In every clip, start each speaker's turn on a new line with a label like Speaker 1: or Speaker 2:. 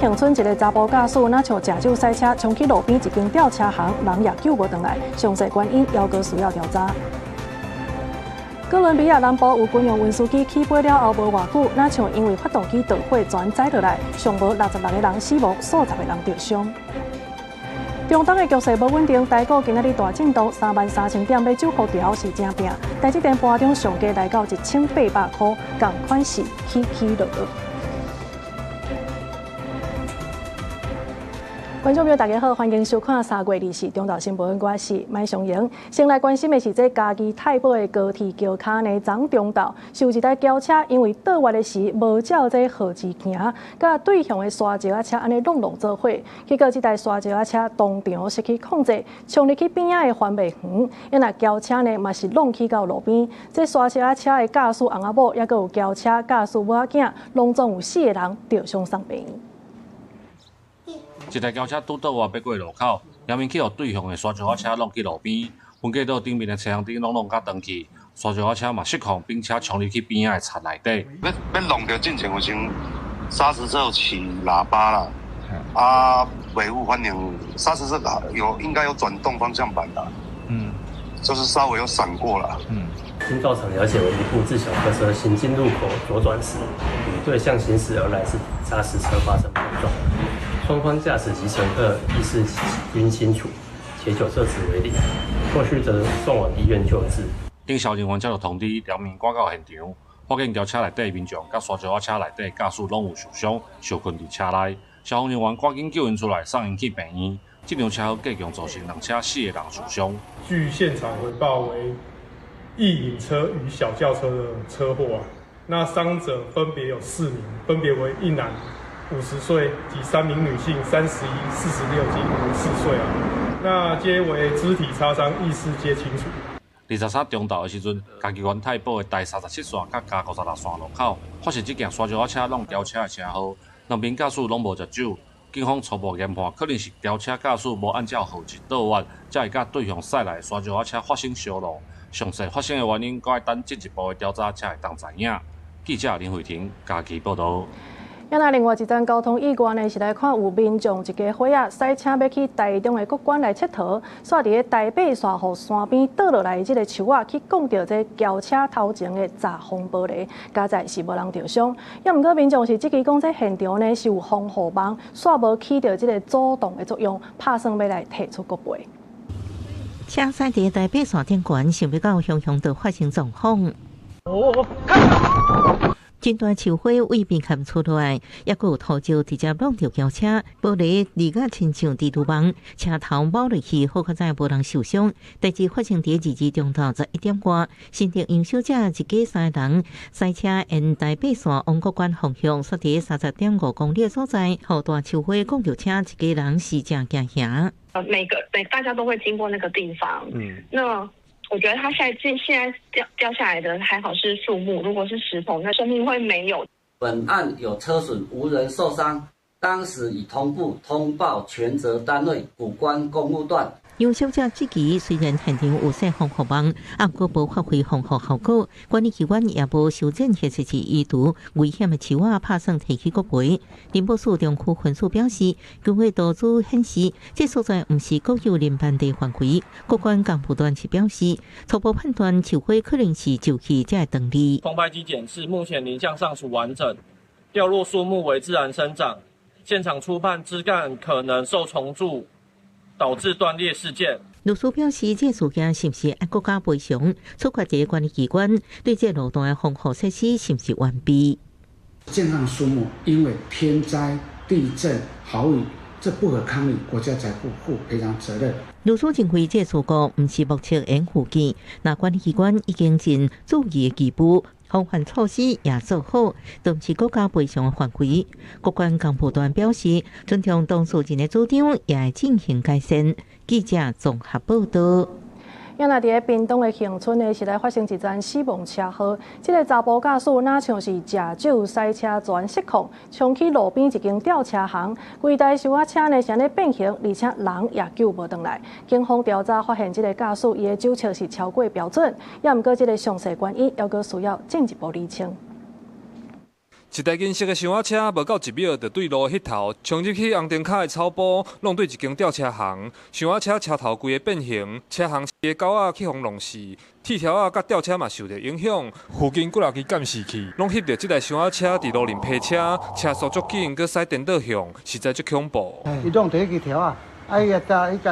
Speaker 1: 恒村一个查甫驾驶，那像食酒赛车冲去路边一间吊车行，人也救无回来，详细原因还阁需要调查。哥伦比亚南部有军用运输机起飞了后无偌久，那像因为发动机导火全载落来，上无66个人死亡，数十个人受伤。中东的局势无稳定，台股今仔日大震动，33000点要走复调是真拼。台积电盘中上价来到1800块，同款是起起落落。观众朋友，大家好，欢迎收看3月24中岛新闻，我是麦尚莹。先来关心的是，这嘉义太保的高铁桥卡呢，昨中岛有一台轿车因为倒弯的时无照这号志行，甲对向的沙石车安尼弄做伙，结果这台沙石车当场失去控制，冲入去边仔的环卫园，那轿车呢嘛是弄去到路边。这沙石车的驾驶翁仔某，也阁有轿车驾驶母仔囝，拢总有4个人吊伤送病。
Speaker 2: 一台轿车拄倒弯要过路口，后面去互对向的沙石车弄去路边，分隔岛顶面的车厢顶拢甲断去，沙石车嘛失控，并且冲入去边仔的田内底。
Speaker 3: 要弄到进前，有先砂石车起喇叭啦，啊，尾部反正砂石车应该有转动方向盘的，就是稍微有闪过了，
Speaker 4: 经到场了解为一部自小客车行进路口左转时，与对向行驶而来之砂石车发生碰撞。双方驾驶及乘客意识均清楚，且酒测值为0，后续则送往医院救治。
Speaker 2: 警消人员接到通知，联名赶到现场，发现轿车内底民众甲沙石车内底驾驶拢有受伤，受困伫车内。消防人员赶紧救因出来，送因去病院。这场车祸计共造成人车4个人受伤。
Speaker 5: 据现场回报为一引车与小轿车的车祸那伤者分别有4名，分别为一男50岁及3名女性31、46及54岁那皆为肢体擦伤，意识皆清楚。
Speaker 2: 23中昼的时阵，嘉义县太保的第37线甲嘉56线路口发生这件沙石车弄轿车的车祸，两边驾驶拢无食酒。警方初步研判，可能是轿车驾驶无按照号志倒弯，才会甲对向驶来的沙石车发生相撞。详细发生的原因，该等进一步的调查才会当知影。记者林慧婷，嘉义报道。
Speaker 1: 另外一桩交通意外呢，是来看有民众一家伙驶车要去台中的国馆来佚佗，煞伫个台北沙湖山边倒落来的这个树去撞到这轿车头前的砸风玻璃，加在是无人受伤。毋过民众是质疑讲，这现场呢是有防护网，煞无起到这个阻挡的作用，拍算要来提出国赔。
Speaker 6: 车驶伫台北山顶馆，想要到雄雄道发生状况。真大树花为边看出来，也有土石直接撞到轿车，玻璃离个亲像蜘蛛网，车头猫落去，好在无人受伤。代志发生伫22中昼11点外，新竹杨小姐一家3个人驶车沿台北线往国馆方向，煞伫30.5公里所在，后大树花撞到车，一家人死正惊吓。
Speaker 7: 大家都会经过那个地方，那。我觉得它现在掉下来的还好是树木，如果是石头，那生命会没有。
Speaker 8: 本案有车损，无人受伤，当时已同步通报权责单位古关公路段。
Speaker 6: 杨小姐之期虽然现场有设防护网，也无发挥防护效果，管理机关也无修正设施意图，危险的树仔拍算提起国赔。林北市中区分署表示，经过多组显示，这所在不是国有林班地范围。国管干部段是表示，初步判断树火可能是就气才动力。
Speaker 9: 空拍机检视，目前林相尚属完整，掉落树木为自然生长，现场初判枝干可能受虫蛀。导致断裂事件。
Speaker 6: 律师表示，这事件是不是按国家赔偿？出发者管理机关对这路段的防护设施是不是完备？
Speaker 10: 健康树木因为天灾、地震、豪雨，这不可抗力，国家才不负赔偿责任。
Speaker 6: 律师认为，这事故不是目测掩护件，那管理机关已经尽注意的基步。防范措施也做好，都不是国家赔偿的范围。国管干部段表示，尊重当事人的主张，也会进行改善。记者综合报道。
Speaker 1: 伫个屏东的恒春呢，是来发生一桩死亡车祸。这个查甫驾驶哪像是食酒赛车全失控，冲去路边一间吊车行，规台修啊车呢，是安尼变形，而且人也救无回来。警方调查发现，这个驾驶伊的酒测是超过标准，也毋过这个详细原因，还阁需要进一步厘清。
Speaker 11: 一台银色的箱仔车无到1秒，就对路迄头冲入去红灯卡的草埔，弄对一间吊车行。箱仔车车头规个变形，车行的狗仔去互弄死，铁条仔甲吊车嘛受到影响。附近几落支监视器拢翕到这台箱仔车伫路面劈车，车速足紧，佮驶颠倒向，实在足恐怖。
Speaker 12: 伊弄第一支条啊，伊甲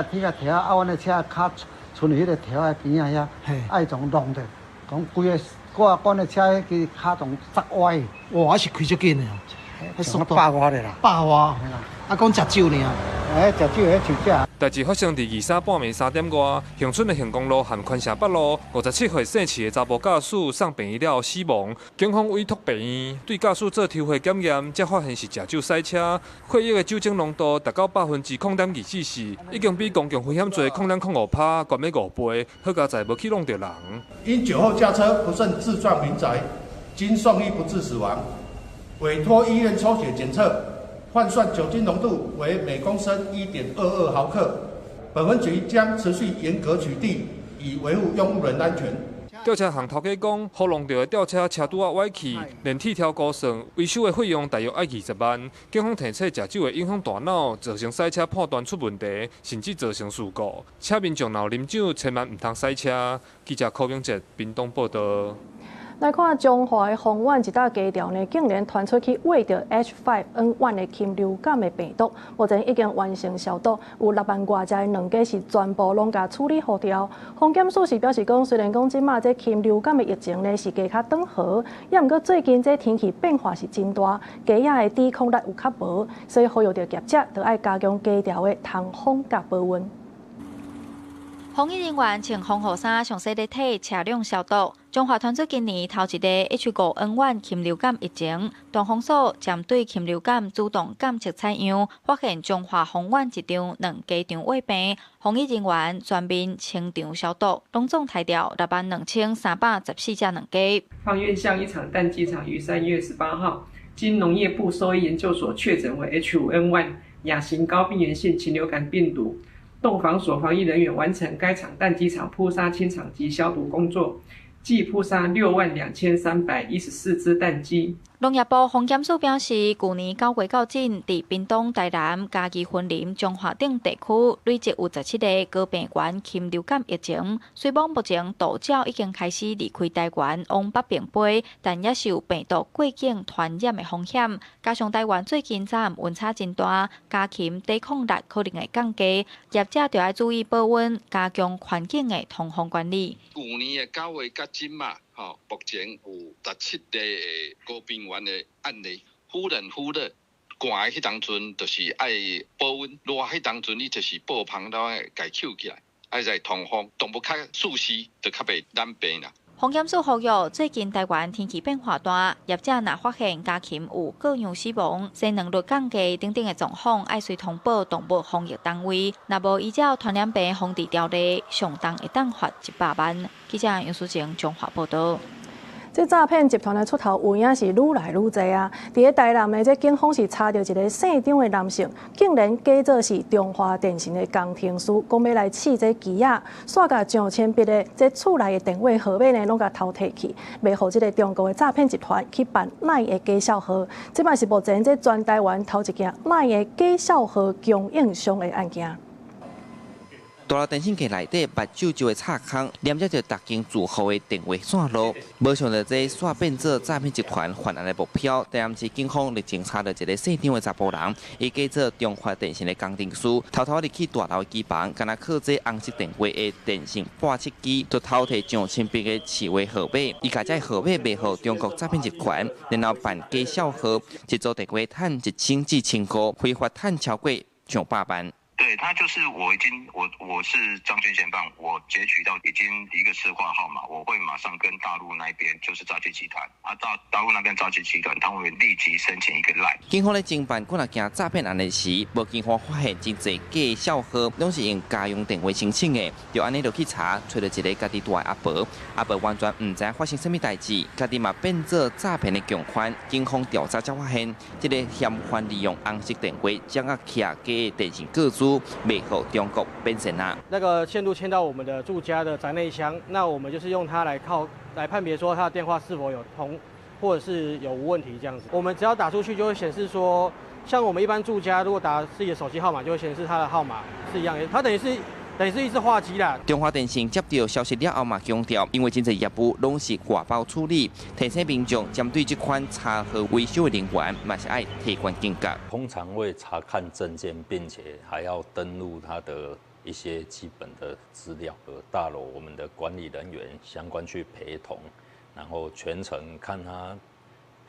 Speaker 12: 条啊，阮的车卡剩迄个条的边啊遐，从弄的，讲规个。我的车个卡仲砸歪，
Speaker 13: 哇，是开足紧的哦，
Speaker 12: 迄速度100外的啦
Speaker 13: ，100外，啊，讲食酒呢？
Speaker 12: 食酒迄酒驾。
Speaker 11: 代志发生伫23半暝3点外，恒春的恒公路和宽城北路，57岁姓徐的查甫驾驶送病院了死亡。警方委托病院对驾驶做抽血检验，才发现是食酒驶车，血液的酒精浓度达到0.2%，已经比公共危险罪0.05%悬要5倍，好佳在无去弄到人。
Speaker 14: 因酒后驾车不慎自撞民宅，经送医不治死亡，委托医院抽血检测。换算酒精浓度为每公升1.22毫克，本分局将持续严格取缔，以维护用户人安全。
Speaker 11: 吊车行头家讲，好弄到的吊车车拄仔歪去，连铁条估算维修的费用大约要20万。警方提测食酒会影响大脑，造成赛车判断出问题，甚至造成事故。车民众若啉酒，千万唔通赛车。记者柯永杰屏东报道。
Speaker 1: 来看中华的丰原一大家条呢，竟然传出去喂着 H5N1 的禽流感的病毒，目前已经完成消毒，有6万多只的两家是全部拢甲处理好掉。防检署是表示讲，虽然讲即马这禽流感的疫情呢是加较缓和，也毋过最近这天气变化是真大，鸡仔的抵抗力有较无，所以呼吁着业者着爱加强家条的通风甲保温。
Speaker 15: 防疫人员穿防护衫、上洗的体、车辆消毒。中华传出今年头一个 H5N1 禽流感疫情，东风所针对禽流感主动检测采样，发现中华丰原一场2家场胃病，防疫人员全面清场消毒，拢总抬掉62314只两家。
Speaker 16: 放院巷一场蛋鸡场于3月18号，经农业部兽医研究所确诊为 H5N1 亚型高病原性禽流感病毒。动防所防疫人员完成该场蛋鸡场扑杀清场及消毒工作，计扑杀62314只蛋鸡。
Speaker 15: 农业部防检署表示，去年9月到今，伫屏东、台南、嘉义、云林、中华等地区累计有17个高病原禽流感疫情。虽然目前杜鸟已经开始离开台湾往北边飞，但也是有病毒过境传染的风险。加上台湾最近早温差真大，家禽抵抗力可能会降低，业者就要注意保温，加强环境的通风管理。
Speaker 17: 去年的9月到今嘛。目前有17个高病原的案例，忽冷寒迄当阵就是爱保温，热迄当阵你就是爆棚了，家扣起来，爱在通风，动物较舒适，就较袂染病啦。
Speaker 15: 防检署呼吁，最近台湾天气变化大，业者若发现家禽有各样死亡、生能力降低等等的状况，爱随通报动物防疫单位。若无依照传染病防治条例，上重会当罚100万。记者杨淑晴综合报道。
Speaker 1: 这诈骗集团的出头有影是愈来愈侪啊！伫台南的这警方是查到一个姓张的男性，竟然假作是中华电信的工程师，讲要来试这机仔，煞甲上千笔的这厝内的电话号码呢，拢甲偷摕去，袂互这个中国的诈骗集团去办赖的假小号。这嘛是目前这全台湾头一件赖的假小号供应商的案件。
Speaker 18: 大楼电信机内底目睭就会插空，连接着特经住户的电话线路，无想到这煞变做诈骗集团犯案的目标。台南市警方历经查到一个姓张的查甫人，伊假做中华电信的工程师，偷偷入去大楼的机房，敢若靠这红色电话的电信拨切机，就偷摕上千笔的市话号码，伊把这号码卖给中国诈骗集团，然后办假小号，一组电话赚1000至1500，非法赚超过200万。
Speaker 19: 对他就是我是张俊贤办，我截取到已经一个市话号码，我会马上跟大陆那边就是诈欺集团大陆那边诈欺集团，他会立即申请一个赖。
Speaker 18: 警方咧侦办几若件诈骗案的时，无警方发现真侪假小号，拢是用家用电话申请的，就安尼就去查，找到一个家己住的阿婆，阿婆完全唔知发生什么代志，家己嘛变做诈骗的共犯。警方调查才发现，这个嫌犯利用红色电话掌握起假的电信个资。美后中国变成啊，
Speaker 20: 那个线路牵到我们的住家的宅内箱，那我们就是用它来判别说他的电话是否有或者是有无问题这样子。我们只要打出去，就会显示说，像我们一般住家如果打自己的手机号码，就会显示他的号码是一样的，它等于是一次话机啦。
Speaker 18: 中华电信接到消息了后嘛强调，因为真侪业务拢是外包处理，提醒民众针对这款查核维修的人员，嘛是爱提高警觉。
Speaker 21: 通常会查看证件，并且还要登录他的一些基本的资料。大楼我们的管理人员相关去陪同，然后全程看他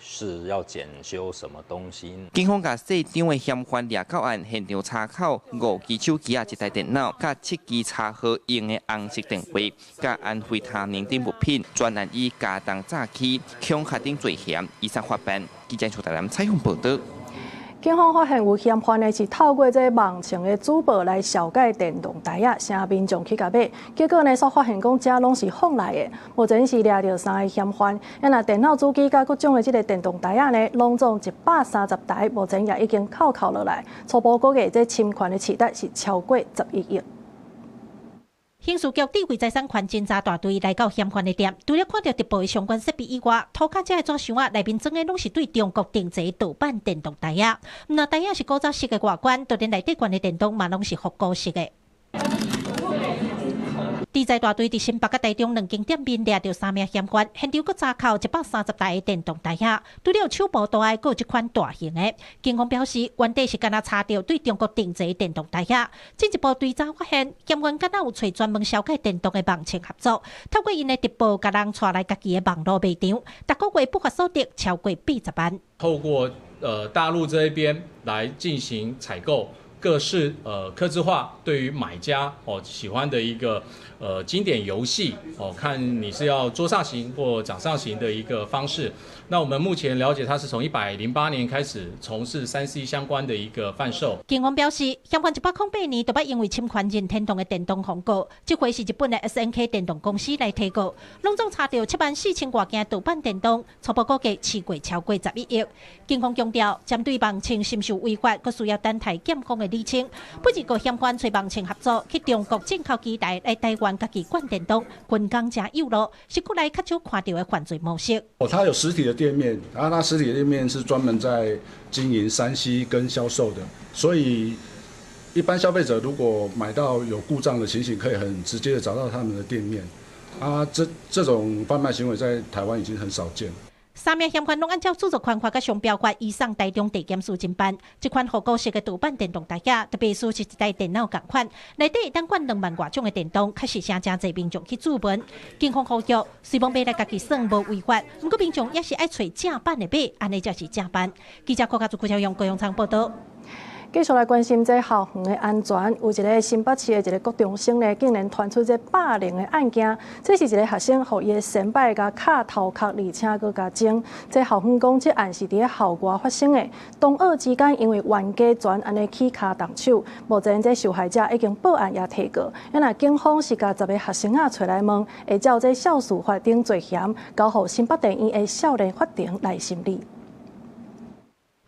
Speaker 21: 是要检修什么东西。
Speaker 18: 警方甲细张的嫌犯掠到案现场查扣5支手机、1台电脑、甲7支查核用的红色电话、甲安非他命等物品，专案以加重诈欺、恐吓等罪嫌依法发办。记者邱台南采访报道。
Speaker 1: 警方发现有嫌犯的是透过这网情的主报来小改电动台啊，请民众去甲买。结果呢，所发现讲这拢是仿来的。目前是抓到3个嫌犯，那电脑主机甲各种的这个电动台啊呢，拢总130台，目前也已经扣落来。初步估计这侵权的市值是超过11亿。
Speaker 22: 刑事局智慧财产权侦查大队来到嫌犯的店，除了看到直播的相关设备以外，涂骹遮的纸箱啊内面装的拢是对中国定制盗版电动台啊。那台啊是古早式的外观，当然内底关的电动嘛拢是复古式的。地在大队伫新北甲台中2间店面抓到3名嫌犯，现场阁查扣130台的电动台啊，除了手部大的，阁有一款大型的。警方表示，原地是敢若查到对中国定制的电动台啊。进一步追查发现，嫌犯敢若有找专门销改电动的网情合作，透过因的直播，甲人带来家己的网络卖场，逐个月不法收得超过80万。
Speaker 23: 透过大陆这一边来进行采购。各式客制化对于买家喜欢的一个经典游戏看你是要桌上型或掌上型的一个方式。那我们目前了解，它是从108年开始从事3C 相关的一个贩售。
Speaker 22: 警方表示，嫌犯108年就捌因为侵权任天堂的电动控告，这回是日本的 SNK 电动公司来提告，拢总查到74000多件盗版电动，初步估计市价超过11亿。警方强调，针对网情是不是违法，佫需要等待检方的厘清。不止个嫌犯找网情合作，去中国进口机台来台湾家己灌电动，军工加有路，是过来较少看到的犯罪模式。
Speaker 24: 它有实体的店面，然后它实体的店面是专门在经营3C 跟销售的，所以一般消费者如果买到有故障的情形，可以很直接的找到他们的店面。这种贩卖行为在台湾已经很少见。
Speaker 22: 3名嫌犯拢按照著作权法甲商标法移送台中地检署侦办。这款复古式的盗版电动台啊，特别是一台电脑同款，内底会当灌2万外种的电动，确实真侪民众去注文。警方呼吁，虽望买来家己算无违法，不过民众也是爱找正版的买，安尼才是正版。记者柯家做高雄场报道。
Speaker 1: 继续来关心这校园的安全，有一个新北市的一个高中生呢，竟然传出这霸凌的案件。这是一个学生，互伊的先辈甲卡头壳，而且佮甲整。这校方讲，这案是伫咧校外发生的。同学之间因为冤家全安尼起骹动手，目前这受害者已经报案也提告。那警方是甲10个学生找来问，会照这少数法定罪嫌，交予新北地院的少年法庭来审理。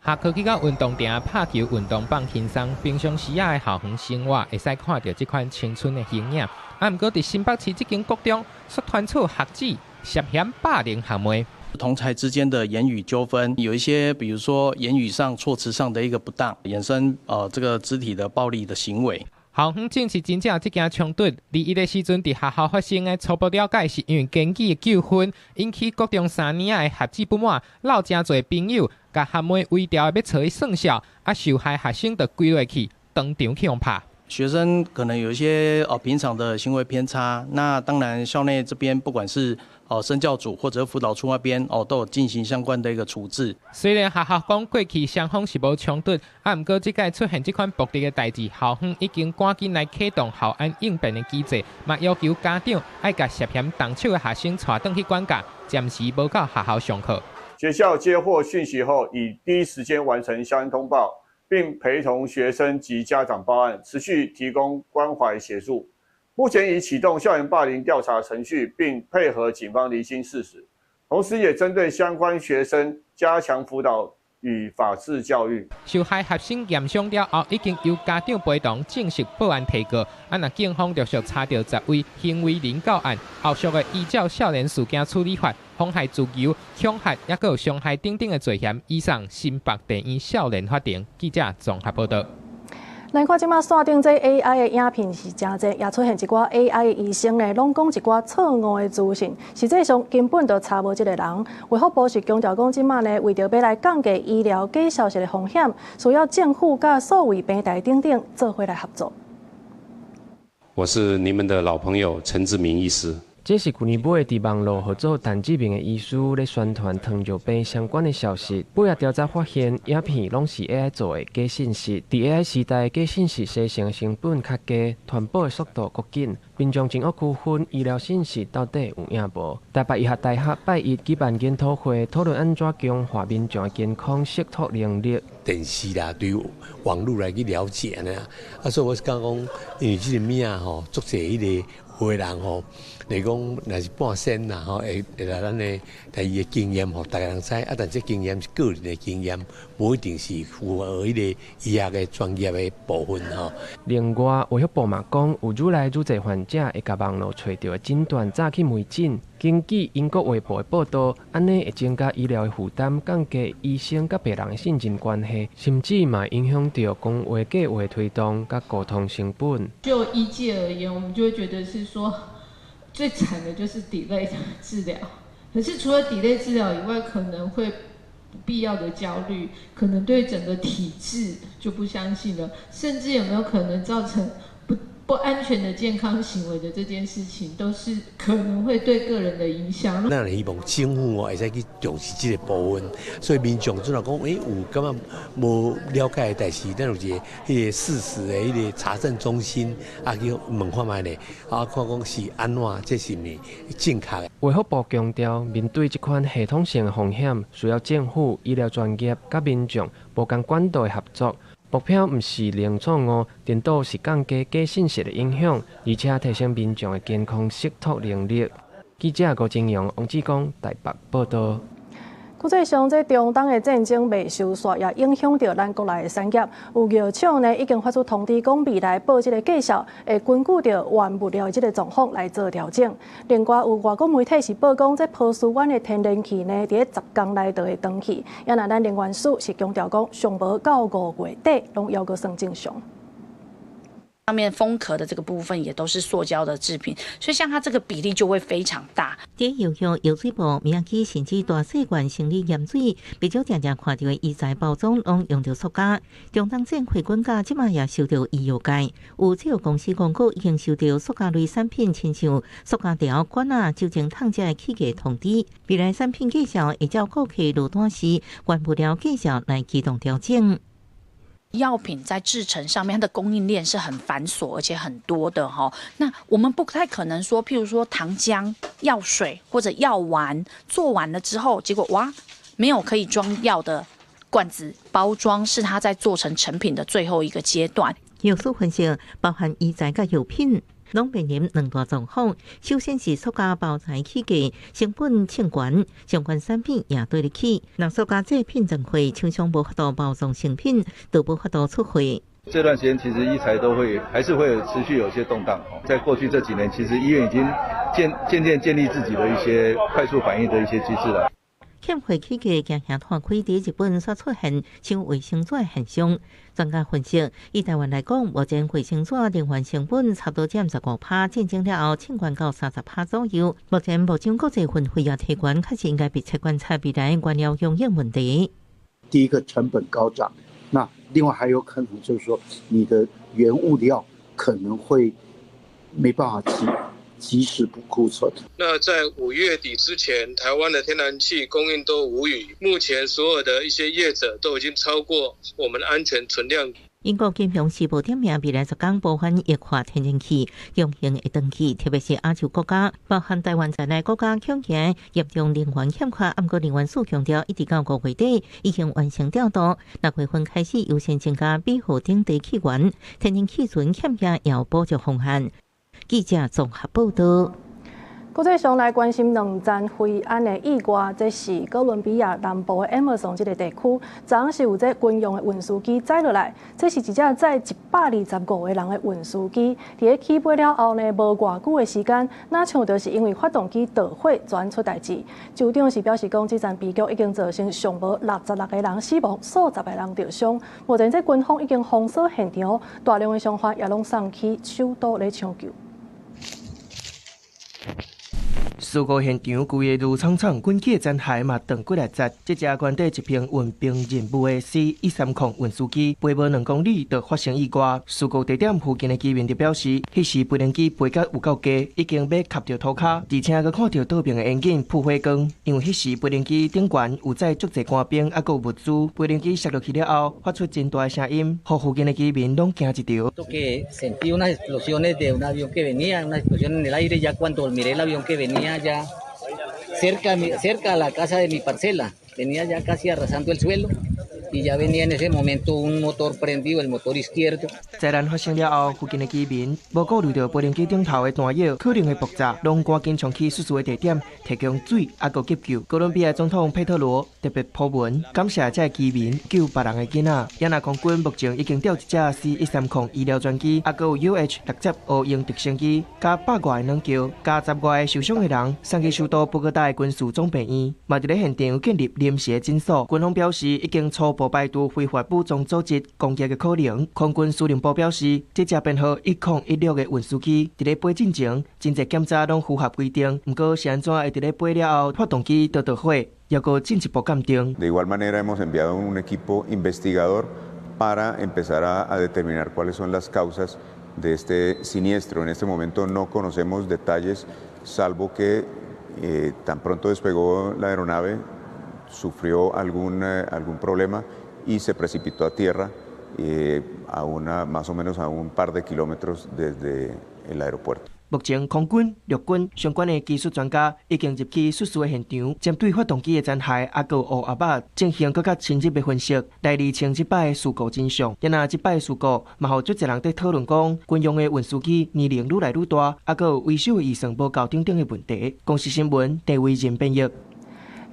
Speaker 25: 下课去到运动场拍球、运动放轻松，平常时的校园生活会使看到这款青春的形影。不过伫新北市这间国中，却传出学子涉嫌霸凌行为。
Speaker 26: 同才之间的言语纠纷，有一些比如说言语上、措辞上的一个不当，衍生这个肢体的暴力的行为。
Speaker 25: 校方证实真正这件冲突，伫伊个时阵伫学校发生的初步了解是因为经济的纠纷，引起国中3年的学子不满，闹真侪朋友，甲含妹微调要找伊算账，受害学生就跪落去，当场去用拍。
Speaker 26: 学生可能有一些平常的行为偏差，那当然校内这边不管是身教组或者辅导处那边都有进行相关的一个处置。
Speaker 25: 虽然学校讲过去双方是无冲突，不过这届出现这款暴力的代志，校方已经赶紧来启动校安应变的机制，嘛要求家长爱甲涉嫌动手的学生带回去管教，暂时无到学校上课。
Speaker 27: 学校接获讯息后，以第一时间完成校安通报，并陪同学生及家长报案，持续提供关怀协助。目前已启动校园霸凌调查程序，并配合警方厘清事实，同时也针对相关学生加强辅导与法治教育。
Speaker 25: 受害学生验伤了后，已经由家长陪同正式报案提告。那警方陆续查到10位行为人告案，后续的依照少年事件处理法、妨害自由、恐吓，也有伤害等等的罪嫌，移送新北第一少年法庭。记者综合报道。
Speaker 1: 咱看即马线顶这 AI 的影片是真侪，也出现一寡 AI 的医生呢，拢讲一寡错误的资讯，实际上根本就查无即个人。卫福部是强调讲，即马呢为着要来降低医疗假消息的风险，需要政府甲所谓平台等等做伙来合作。
Speaker 2: 我是你们的老朋友陈志明医师。
Speaker 3: 这是去年尾伫网络合作陈志明的医师咧宣传糖尿病相关的消息。尾仔调查发现，影片拢是 AI 做的假信息。伫 AI 时代，假信息生成成本较低，传播的速度较紧。民众真恶区分医疗信息到底有影无？台北医学大学拜一举办研讨会，讨论安怎强化民众的健康识读能力。
Speaker 4: 电视啦，对网络来去了解呢。所以我是讲，因为这个名吼，足侪迄个有的人吼，来讲若是半仙啦吼，会来咱的第二个经验吼，大家人知。但这经验是个人的经验，无一定是符合迄个医学的专业的部分吼。
Speaker 3: 另外，卫福部嘛讲，有愈来愈侪患者会甲网络找到的诊断早去门诊。根据英国卫报的报道，安尼会增加医疗的负担，降低医生甲病人的信任关系，甚至嘛影响到讲话假话推动甲沟通成本。
Speaker 5: 就医界而言，我们就会觉得是说，最惨的就是 delay 治疗。可是除了 delay 治疗以外，可能会不必要的焦虑，可能对整个体制就不相信了，甚至有没有可能造成不安全的健康行为的这件事情，都是可能会对个人的影响。
Speaker 4: 咱希望政府会使去重视这个部分，所以民众准来讲，有感觉无了解的代志，咱有一个迄个事实的迄个查证中心，去问看卖咧，看讲是安怎，这是毋是正确的。
Speaker 3: 卫福部强调，面对这款系统性的风险，需要政府、医疗专业甲民众无同管道的合作。目标毋是零错误，颠倒是降低假信息的影响，而且提升民众的健康识读能力。记者郭金阳、王志光台北报道。
Speaker 1: 国际上，这中东的战争未收束，也影响到咱国内的产业。有药厂呢已经发出通知，讲未来报这个计数会根据着原物料的这个状况来做调整。另外，有外国媒体是报讲，这波斯湾的天然气呢，伫10天内就会断气。也那咱能源署是强调讲，上无到5月底，拢要阁算正常。
Speaker 7: 上面封壳的这个部分也都是塑胶的制品，所以像它这个比例就会非常大。
Speaker 6: 在药药药水部名气甚至大细罐生理盐水，比较常常看到的医材包装拢用到塑胶。中东战回滚价即卖也受到医药界有制药公司广告已经受到塑胶类产品，亲像塑胶条、管啊、酒精烫这的起价通知。未来产品介绍会照顾客落单时原物料介绍来启动调整。
Speaker 7: 药品在制成上面，它的供应链是很繁琐而且很多的哈。那我们不太可能说，譬如说糖浆、药水或者药丸做完了之后，结果哇，没有可以装药的罐子包装，是它在做成成品的最后一个阶段。
Speaker 6: 药素分析包含医材甲药品。拢面临两大状况，首先是塑胶包材起价成本称悬，相关产品也对得起。若塑胶制品增贵，厂商无法度包装成品，就无法度出货。
Speaker 8: 这段时间其实医材都还是会持续有一些动荡。在过去这几年，其实医院已经渐渐建立自己的一些快速反应的一些机制了。
Speaker 6: 欠货起价渐渐拓开，伫日本所出现像卫生纸现象。专家分析，以台湾来讲，目前卫生纸能源成本差不多占15%，战争了后称悬到30%左右。目前部长国际分会也提悬，确实应该密切观察未来原料供应问题。
Speaker 9: 第一个成本高涨，那另外还有可能就是说，你的原物料可能会没办法及时补库存。
Speaker 28: 那在5月底之前，台湾的天然气供应都无虞，目前所有的一些业者都已经超过我们的安全存量。
Speaker 6: 英国金融时报点名，未来10天部分液化天然气供应会断气，特别是亚洲国家，包含台湾在内国家恐惊严重能源欠缺。不过能源署强调，一直到5月底已经完成调度，6月份开始优先增加庇护等地气源，天然气存欠也有补助方案。记者综合报道。
Speaker 1: 国际上来关心两站飞安的意外，这是哥伦比亚南部的 Amazon 这个地区，昨昏是有这军用的运输机载落来，这是一架载125个人的运输机，伫咧起飞了后呢，无偌久的时间，哪像就是因为发动机导火转出代志。州长是表示讲，这站悲剧已经造成上无66个人死亡，数十个人受伤。目前这军方已经封锁现场，大量的伤患也拢送去首都咧抢救。
Speaker 10: 事故现场规个如苍苍滚起的残骸嘛，断几来截。这架原底一片运兵任务的 C130运输机，飞无2公里就发生意外。事故地点附近的居民就表示，迄时飞行机飞甲有够低，已经要卡着涂骹，而且佮看到道边的烟景扑火光。因为迄时飞行机顶悬有载足侪官兵，还佮有物资，飞行机摔落去了后，发出真大的声音，互附近的居民拢惊一条。
Speaker 11: Sentí unas explosiones de un avión que venía, una explosión en el aire ya cuando miré el avión que venía ya cerca a la casa de mi parcela, venía ya casi arrasando el suelo y ya venía en ese momento un motor prendido, el motor izquierdo.
Speaker 10: 灾难发生了后，附近的居民无顾虑到飞行机顶头的弹药可能会爆炸，拢赶紧冲去失事的地点提供水，还佮急救。哥伦比亚总统佩特罗特别铺文感谢这居民救别人的囡仔。也纳空军目前已经调一架 C130医疗专机，还佮有 UH-60乌鹰直升机，加100外的冷桥，加10外受伤的人送去首都波哥大的军事总病院，嘛伫咧现场建立临时的诊所。军方表示已经初步排除非法武装组织攻击的可能。空军司令部表示，这架编号1016的运输机伫咧飞进前，真侪检查拢符合规定。不过是安怎会伫咧飞了后，发动机就着火，要搁进一步鉴定。
Speaker 12: De igual manera hemos enviado un equipo investigador para empezar a determinar cuáles son las causas de este siniestro. En este momento no conocemos detalles, salvo que tan pronto despegó la aeronave, sufrió algún problema y se precipitó a tierra más o menos a un par de kilómetros desde el aeropuerto.
Speaker 10: 目前，空军、陆军相关的技术专家已经入去失事的现场，针对发动机的残骸还有乌阿巴进行更加深入的分析，来厘清这摆的事故真相。也那这摆的事故，嘛，互足侪人在讨论讲，军用的运输机年龄愈来愈大，还有维修的预算无够等等的问题。公司新闻，戴维仁编译。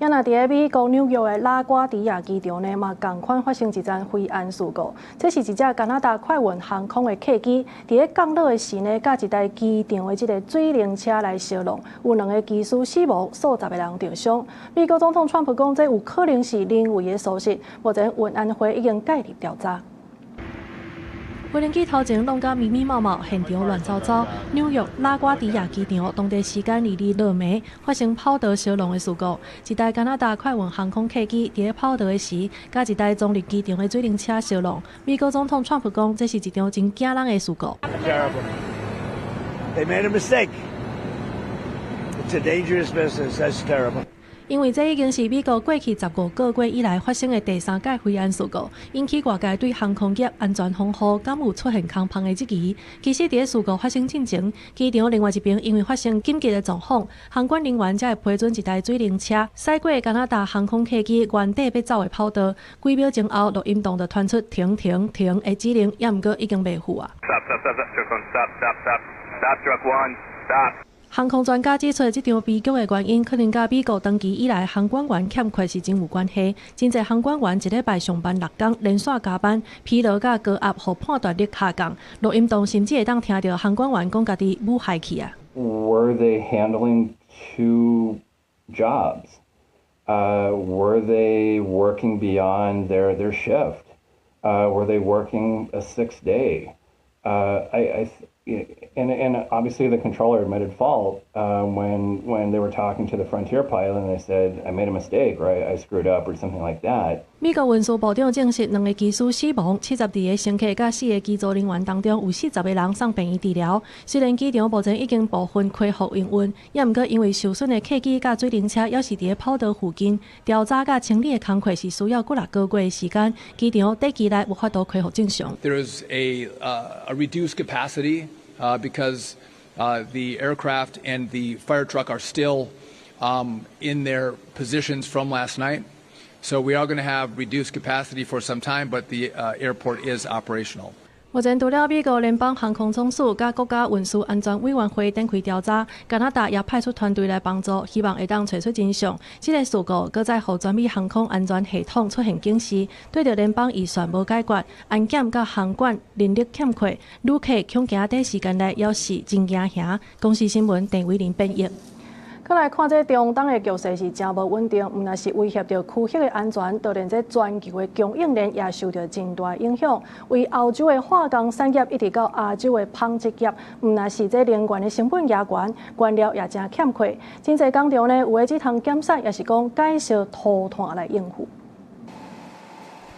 Speaker 1: 也那伫美国纽约的拉瓜迪亚机场呢，嘛同款发生一桩飞安事故。这是一架加拿大快运航空的客机，伫咧降落的时呢，甲一台机场的这个水灵车来相撞，有2个机师死亡，数十个人受伤。美国总统川普讲，这有可能是人为的疏失，目前运安会已经介入调查。飞行机头前弄甲密密麻麻，现场乱糟糟。纽约拉瓜迪亚机场当地时间22日发生跑道相撞的事故，一台加拿大快运航空客机伫咧跑道的时，甲一台中立机场的水灵车相撞。美国总统川普讲，这是一场真惊人的事故。
Speaker 13: They made a mistake. It's a dangerous business. That's terrible.
Speaker 1: 因为这已经是美国过去15个月以来发生的第3届飞安事故，引起外界对航空业安全防护敢有出现空棚的质疑。其实，在事故发生进前，机场另外一边因为发生紧急的状况，航管人员才会批准一台水灵车驶过加拿大航空客机原底要走的跑道。几秒钟后，录音档就传出停停停的指令，也毋过已经袂赴啊。航空专家指出，这场悲剧的原因可能甲美国长期以来航管员欠缺时间有关系。真侪航管员一礼拜上班6天，连续加班，疲劳甲高压，互判断力下降。录音档甚至会当听到航管员讲家己母害去啊。
Speaker 14: Were they handling 2 jobs? Were they working beyond their shift? Were they working a 6th day? And obviously the controller admitted fault when they were talking to the Frontier pilot and they said, I made a mistake, or I screwed up, or something like that.
Speaker 1: 美国运输部长证实，2个机师死亡，72个乘客甲4个机组人员当中有40个人送病院治疗。虽然机场目前已经部分恢复营运，也毋过因为受损的客機甲水灵车，要是伫咧跑道附近，调查甲清理的工作是需要6个月的时间。机場短期內無法度恢復正常。
Speaker 15: There is a reduced capacity because the aircraft and the fire truck are still in their positions from last night. So we are going to have reduced capacity for some time, but the airport is operational.
Speaker 1: 目前除了美国联邦航空总署甲国家运输安全委员会展开调查，加拿大也派出团队来帮助，希望会当找出真相。这个事故搁再互全美航空安全系统出现警示，对着联邦预算无解决、安检甲航管人力欠缺、旅客恐惊短时间内要是真惊吓。公司新闻陈伟林编译。再来看这中东的局势是真无稳定，毋但是威胁到区域的安全，就连这全球的供应链也受到真大影响。为欧洲的化工产业一直到亚洲的纺织业，毋但是这能源的成本也悬，原料也真欠缺。真侪工厂呢，有的只通减产，也是讲介绍拖炭来应付。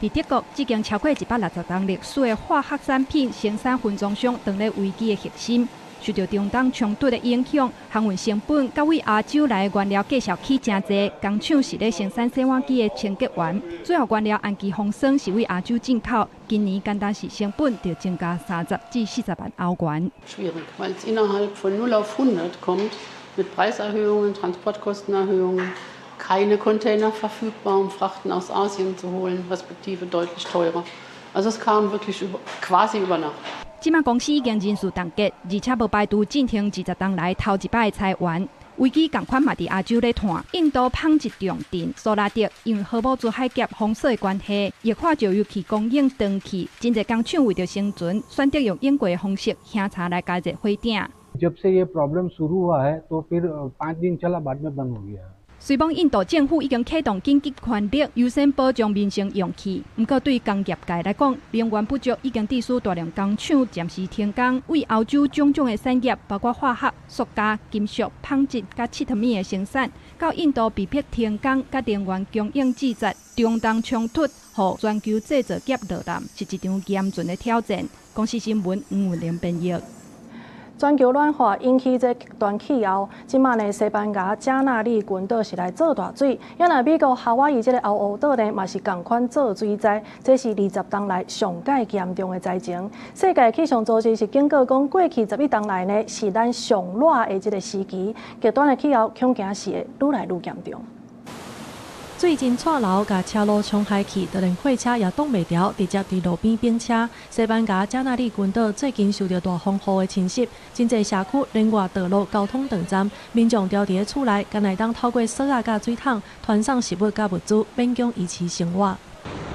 Speaker 16: 在德国，已经超过160年历史的化学产品生产分装商，当咧危机的核心。受到中东冲突的影响，航运成本甲为亚洲来的原料计数起真侪。工厂是咧生产洗碗机的清洁员，最后原料氨基红酸是为亚洲进口，今年单单是成本就增加30至40万欧元。
Speaker 17: Schwierig, weil es innerhalb von 0 auf 100 kommt, mit Preiserhöhungen, Transportkostenerhöhungen, keine Container verfügbar, um Frachten aus Asien zu holen, respektive deutlich teurer. Also es kam wirklich quasi über Nacht.
Speaker 16: 即卖公司已经人事冻结，而且无排除进行20年来头一摆的裁员。危机同款嘛伫亚洲咧探，印度纺织重镇苏拉特因为荷姆兹海峡封锁的关系，液化石油气供应断去，真侪工厂为着生存，选择用英国的方式下茶来加热火顶。
Speaker 18: जब से ये प्रॉब्लम शुरू हुआ है तो फिर 5 दिन चला बाद में बंद हो गया।
Speaker 16: 虽讲印度政府已经启动紧急权力，优先保障民生用气，不过对工业界来讲，能源不足已经致使大量工厂暂时停工。为欧洲种种的产业，包括化学、塑胶、金属、纺织、甲切特米的生产，到印度被迫停工，甲能源供应制约，中东冲突，互全球制造业落难，是一场严峻的挑战。公司新闻吴文玲编译。
Speaker 1: 全球暖化引起这极端气候，即卖呢西班牙加那利群岛是来做大水，也那美国夏威夷这个欧欧岛呢嘛是同款做水灾，这是20年来上界严重的灾情。世界气象组织是警告讲，过去11年来呢是咱上热的这个时期，极端的气候恐惊是会愈来愈严重。水真窜流，甲车路冲海去，就连货车也挡袂牢，直接伫路边冰车。西班牙加那利群岛最近受到大风雨的侵袭，真侪社区连外道路、交通断站，民众住伫厝内，干来当透过锁仔甲水桶团上食物甲物资，勉强维持生活。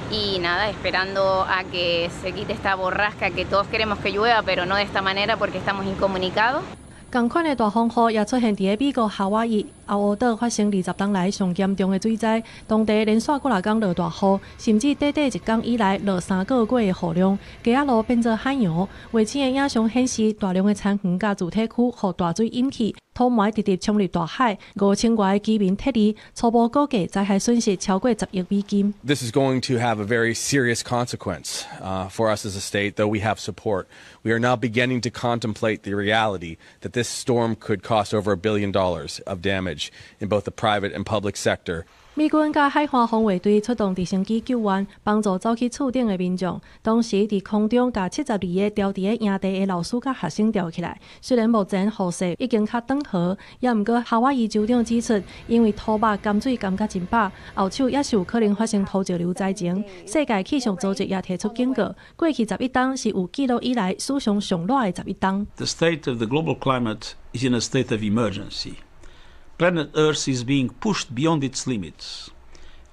Speaker 19: Y nada, esperando a que se quite esta borrasca que todos queremos que llueva, pero no de esta manera porque estamos incomunicados.
Speaker 1: 同款的大风雨也出现伫美国夏威夷欧欧岛，发生20年来上严重的水灾。当地连续几多天落大雨，甚至短短1天以来落3个月的雨量，街仔路变做海洋。卫星的影像显示，大量的田园甲住宅区互大水淹去，土霾直直冲入大海，5000外的居民撤离，初步估计灾害损失超过10亿美金。
Speaker 20: This is going to have a very serious consequence for us as a state, though we have support. We are now beginning to contemplate the reality that this storm could cost over $1 billion of damage in both the private and public sector.
Speaker 1: 美军甲海岸防卫队出动直升机救援，帮助走去厝顶的民众。当时伫空中甲72个调伫个营地的老师甲学生吊起来。虽然目前雨势已经较缓和，也毋过夏威夷州长指出，因为土木咸水咸甲真饱，后手也是有可能发生土石流灾情。世界气象组织也提出警告，过去11天是有记录以来史上上热的11天。
Speaker 21: The state of the global climate is in a state of emergency. Planet Earth is being pushed beyond its limits.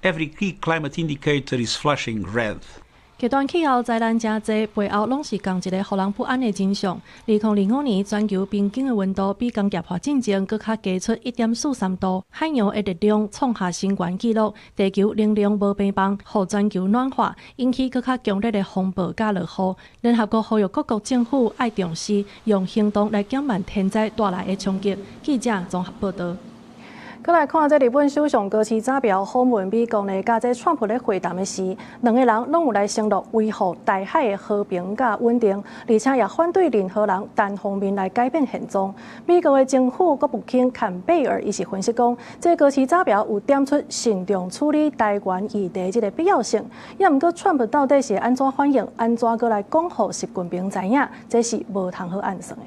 Speaker 21: Every key climate indicator is flashing red.
Speaker 1: 极端气候灾难真多，背后拢是同一个互人不安的真相。2005年，全球平均的温度比工业化进程更较加出1.43度，海洋的热量创下新高纪录，地球能量无平衡，互全球暖化，引起更较强烈的风暴甲落雨。联合国呼吁各国政府爱重视，用行动来减慢天灾带来的冲击。记者综合报道。再来看这日本首相高市早苗访问美国呢，甲这川普咧会谈的时，两个人拢有来承诺维护台海的和平甲稳定，而且也反对任何人单方面来改变现状。美国的政府国务卿坎贝尔伊是分析讲，这高市早苗有点出慎重处理台湾议题这个必要性，也毋过川普到底是安怎反应，安怎过来讲互习近平知影，这是无通好暗算的。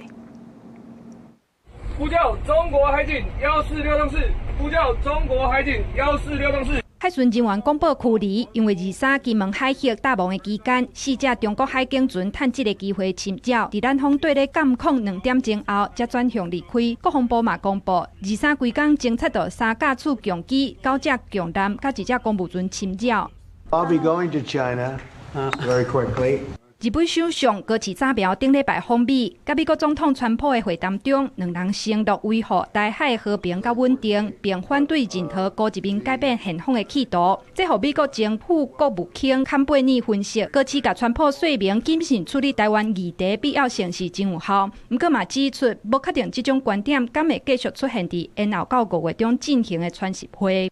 Speaker 23: 呼叫中国海警146-4，呼叫中国海警146-4。
Speaker 16: 海巡人员公布驱离，因为23金门海峡大忙的期间，4只中国海警船趁这个机会侵扰，伫咱方对咧监控2点钟后，才转向离开。国防部嘛公布，23规天侦测到3架次强机、9只强舰、甲1只公务船侵扰。
Speaker 13: I'll be going to China very quickly.
Speaker 16: 日本首相高市早苗顶礼拜访美，甲美国总统川普的会谈中，两人承诺维护台海和平甲稳定，并反对任何高一面改变现况的企图。这互美国政府国务卿坎贝尼分析，高市甲川普说明谨慎处理台湾议题必要性是真有效。不过嘛指出，无确定这种观点敢会继续出现伫延后到5月中进行的川习会。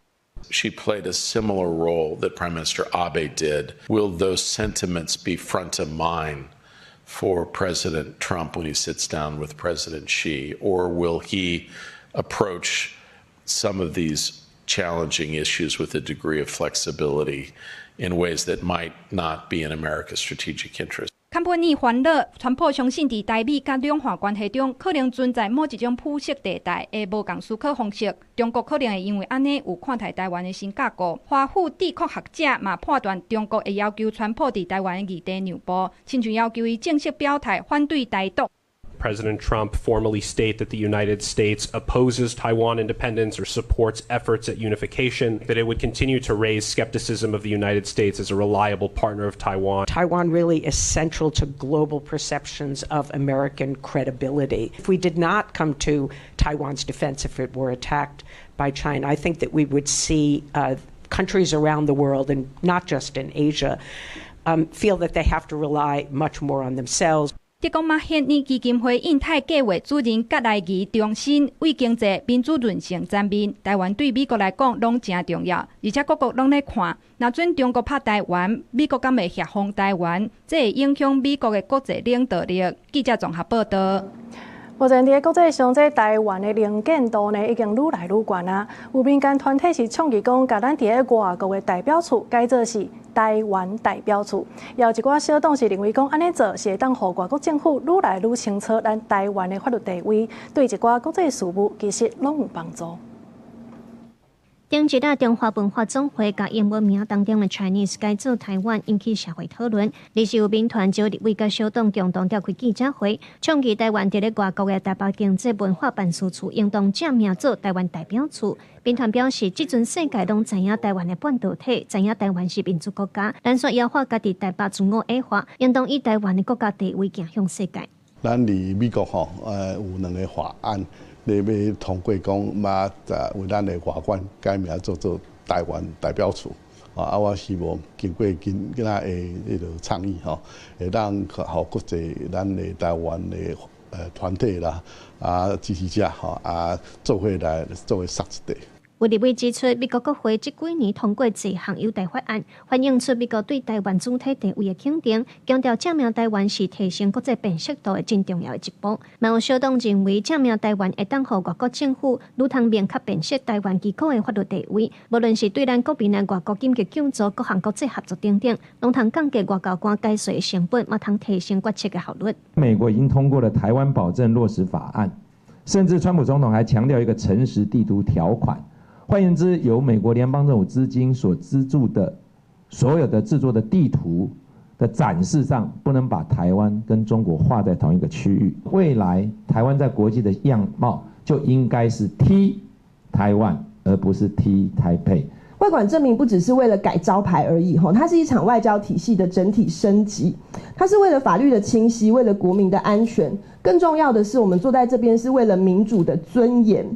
Speaker 2: She played a similar role that Prime Minister Abe did. Will those sentiments be front of mind for President Trump when he sits down with President Xi? Or will he approach some of these challenging issues with a degree of flexibility in ways that might not be in America's strategic interest?
Speaker 16: 坎贝尼烦恼，川普相信伫台美甲两岸关系中，可能存在某一种肤色地带的无共思考方式。中国可能会因为安尼有看待台湾的新架构。华府地壳学者嘛判断，中国会要求川普伫台湾的议题让步，亲像要求伊正式表态反对台独。
Speaker 5: President Trump formally state that the United States opposes Taiwan independence or supports efforts at unification, that it would continue to raise skepticism of the United States as a reliable partner of Taiwan.
Speaker 22: Taiwan really is central to global perceptions of American credibility. If we did not come to Taiwan's defense if it were attacked by China, I think that we would see countries around the world, and not just in Asia, feel that they have to rely much more on themselves.
Speaker 16: 德国马歇尼基金会印太计划主任格莱基重申，为经济民主韧性站面，台湾对美国来讲拢真重要，而且各国拢在看，若准中国拍台湾，美国敢会协防台湾，这会影响美国的国际领导力。记者综合报道。
Speaker 1: 目前伫国际上，这台湾的能见度呢已经愈来愈悬啊。有民间团体是倡议讲，甲咱伫外国的代表处改做是台湾代表处。也有一寡小党是认为讲，安尼做是会当互外国政府愈来愈清楚咱台湾的法律地位，对一寡国际事务其实拢有帮助。
Speaker 23: 顶一日中华文化总会甲英文名当中的 Chinese 改做台湾，引起社会讨论。于是有民团招立委甲小党共同召开记者会，倡议台湾伫咧外国的台北经济文化办事处应当正名做台湾代表处。民团表示，即阵世界拢知影台湾的半导体，知影台湾是民主国家，咱所要化家己台北自我矮化，应当以台湾的国家地位行向世界。
Speaker 24: 咱离美国有2个法案。你要通过讲，为咱的外管改名做台湾代表处，我希望经过今仔的迄个倡议会当互国际咱的台湾的团体啦支持者做伙来作为杀一地。
Speaker 23: 有立委指出，美国国会这几年通过几项优待法案，反映出美国对台湾主体地位的肯定，强调正名台湾是提升国际辨识度的真重要的一步。嘛有小党认为，正名台湾会当互外国政府愈通明确辨识台湾机构的法律地位，无论是对咱国民的外国紧急救助、各项国际合作等等，拢通降低外交官解税的成本，嘛通提升决策的效率。
Speaker 25: 美国已经通过了台湾保证落实法案，甚至川普总统还强调一个诚实地图条款。换言之，由美国联邦政府资金所资助的所有的制作的地图的展示上，不能把台湾跟中国划在同一个区域。未来台湾在国际的样貌就应该是踢台湾，而不是踢台北。
Speaker 26: 外管证明不只是为了改招牌而已，它是一场外交体系的整体升级，它是为了法律的清晰，为了国民的安全，更重要的是，我们坐在这边是为了民主的尊严。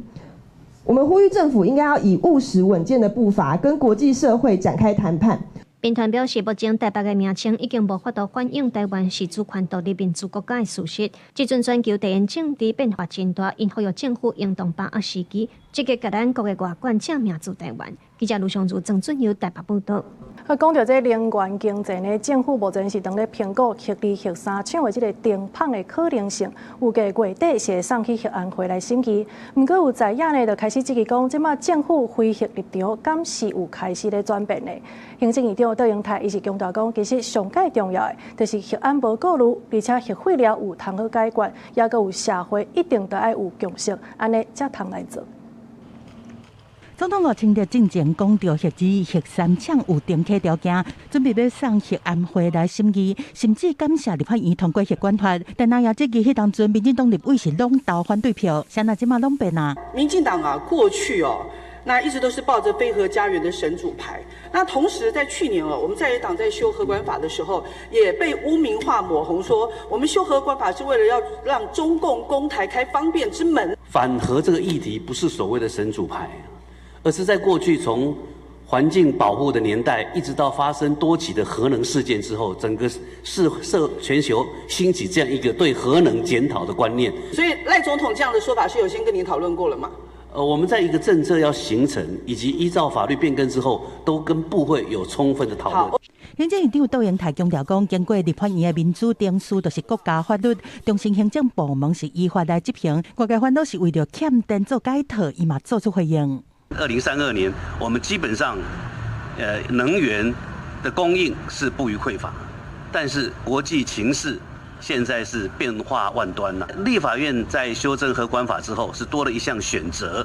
Speaker 26: 我们呼吁政府应该要以务实稳健的步伐，跟国际社会展开谈判。
Speaker 23: 兵团表示，目前台北的名称已经无法度反映台湾是主权独立民主国家的事实。这阵全球地缘政治变化真大，因呼吁政府应当把握时机，积极甲咱国的外管正名做台湾。记者卢尚如、郑俊佑台北报道。
Speaker 1: 讲到这能源经济呢，政府目前是正咧评估核2、核3厂的这个停放的可能性，预计月底是会送去核安会来审议。不过有在野呢，就开始质疑讲，即马政府非核立场，敢是有开始咧转变呢？行政院长杜英泰伊是强调讲，其实上界重要的就是核安无顾虑，而且核废料有通好解决，也阁有社会一定得爱有共识，安尼才通来做。
Speaker 3: 总统罗清德进前讲到，核2、核3抢有定期条件，准备要送核安会来审议，甚至感谢立法院通过核管法。但那也这个迄当阵，民进党立委是拢投反对票，现在即马拢变啊。
Speaker 4: 民进党啊，过去那一直都是抱着非核家园的神主牌。那同时在去年我们在野党在修核管法的时候，也被污名化抹红，说我们修核管法是为了要让中共攻台开方便之门。
Speaker 6: 反核这个议题不是所谓的神主牌，而是在过去从环境保护的年代，一直到发生多起的核能事件之后，整个全球兴起这样一个对核能检讨的观念。
Speaker 4: 所以赖总统这样的说法是有先跟您讨论过了吗？
Speaker 6: 我们在一个政策要形成，以及依照法律变更之后，都跟部会有充分的讨论。
Speaker 3: 行政院长杜英泰强调讲，经过立法院的民主定书，就是国家法律，中心行政部门是依法来执行。外界烦恼是为了欠电做解套，伊嘛做出回应。
Speaker 6: 2032年，我们基本上，能源的供应是不予匮乏，但是国际情势现在是变化万端了。立法院在修正核管法之后，是多了一项选择，